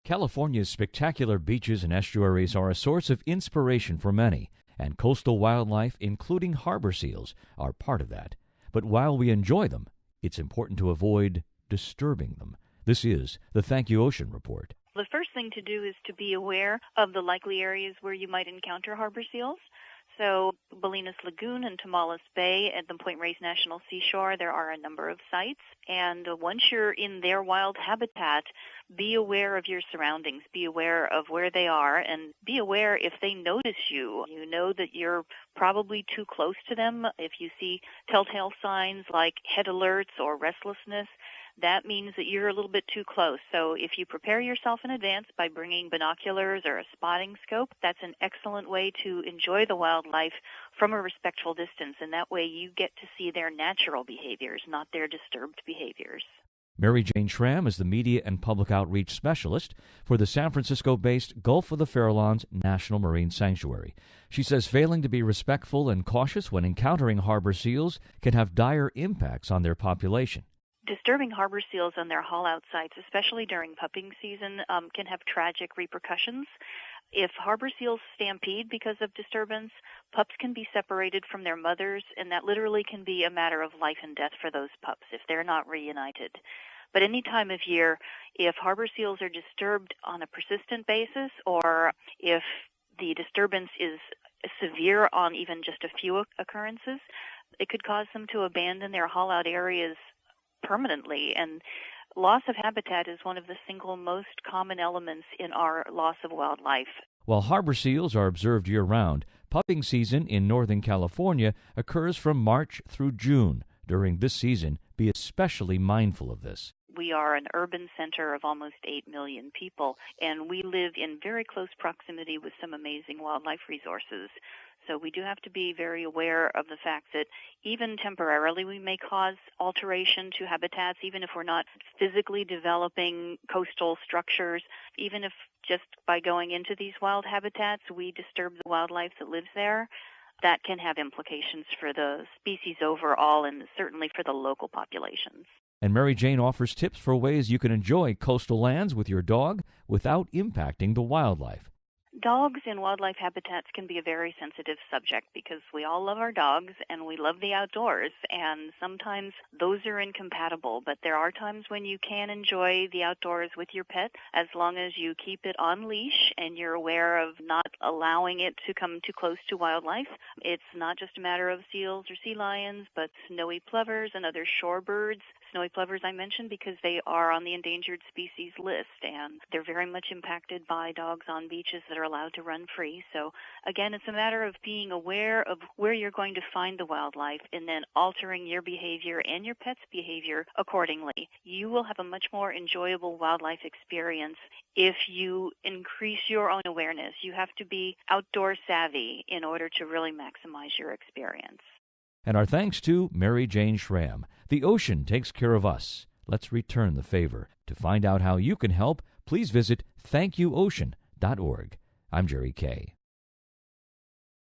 California's spectacular beaches and estuaries are a source of inspiration for many, and coastal wildlife, including harbor seals, are part of that. But while we enjoy them, it's important to avoid disturbing them. This is the Thank You Ocean Report. The first thing to do is to be aware of the likely areas where you might encounter harbor seals. So Bolinas Lagoon and Tomales Bay at the Point Reyes National Seashore, there are a number of sites. And once you're in their wild habitat, be aware of your surroundings, be aware of where they are, and be aware if they notice you. You know that you're probably too close to them. If you see telltale signs like head alerts or restlessness, that means that you're a little bit too close. So if you prepare yourself in advance by bringing binoculars or a spotting scope, that's an excellent way to enjoy the wildlife from a respectful distance, and that way you get to see their natural behaviors, not their disturbed behaviors. Mary Jane Schramm is the Media and Public Outreach Specialist for the San Francisco-based Gulf of the Farallones National Marine Sanctuary. She says failing to be respectful and cautious when encountering harbor seals can have dire impacts on their population. Disturbing harbor seals on their haul-out sites, especially during pupping season, can have tragic repercussions. If harbor seals stampede because of disturbance, pups can be separated from their mothers, and that literally can be a matter of life and death for those pups if they're not reunited. But any time of year, if harbor seals are disturbed on a persistent basis, or if the disturbance is severe on even just a few occurrences, it could cause them to abandon their haul-out areas permanently, and loss of habitat is one of the single most common elements in our loss of wildlife. While harbor seals are observed year-round, pupping season in Northern California occurs from March through June. During this season, be especially mindful of this. We are an urban center of almost 8 million people, and we live in very close proximity with some amazing wildlife resources. So we do have to be very aware of the fact that even temporarily we may cause alteration to habitats, even if we're not physically developing coastal structures, even if just by going into these wild habitats we disturb the wildlife that lives there. That can have implications for the species overall and certainly for the local populations. And Mary Jane offers tips for ways you can enjoy coastal lands with your dog without impacting the wildlife. Dogs in wildlife habitats can be a very sensitive subject because we all love our dogs and we love the outdoors, and sometimes those are incompatible, but there are times when you can enjoy the outdoors with your pet as long as you keep it on leash and you're aware of not allowing it to come too close to wildlife. It's not just a matter of seals or sea lions, but snowy plovers and other shorebirds. Snowy plovers I mentioned because they are on the endangered species list, and they're very much impacted by dogs on beaches that are allowed to run free. So again, it's a matter of being aware of where you're going to find the wildlife and then altering your behavior and your pet's behavior accordingly. You will have a much more enjoyable wildlife experience if you increase your own awareness. You have to be outdoor savvy in order to really maximize your experience. And our thanks to Mary Jane Schramm. The ocean takes care of us. Let's return the favor. To find out how you can help, please visit thankyouocean.org. I'm Jerry Kay.